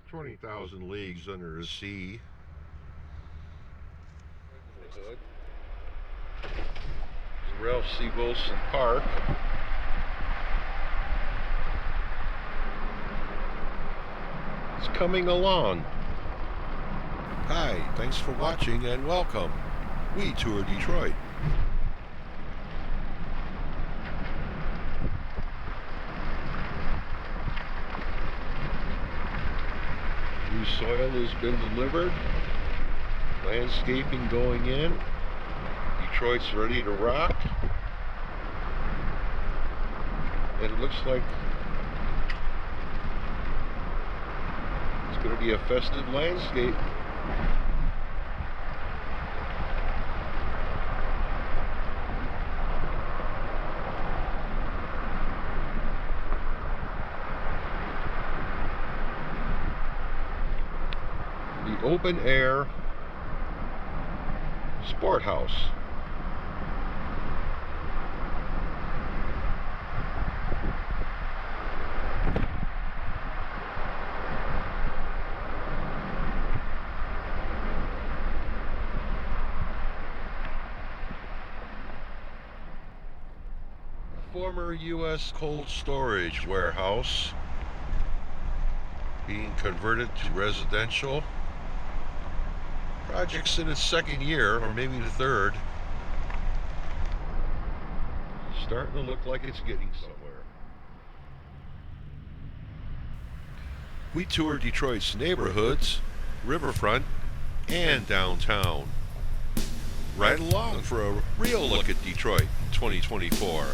20,000 leagues under the sea. Ralph C. Wilson Park. It's coming along. Hi, thanks for watching and welcome. We tour Detroit. New soil has been delivered. Landscaping going in. Detroit's ready to rock. And it looks like it's going to be a festive landscape. The open air sport house. Former U.S. cold storage warehouse being converted to residential. Project's in its second year, or maybe the third. Starting to look like it's getting somewhere. We tour Detroit's neighborhoods, riverfront, and downtown. Right along for a real look at Detroit 2024.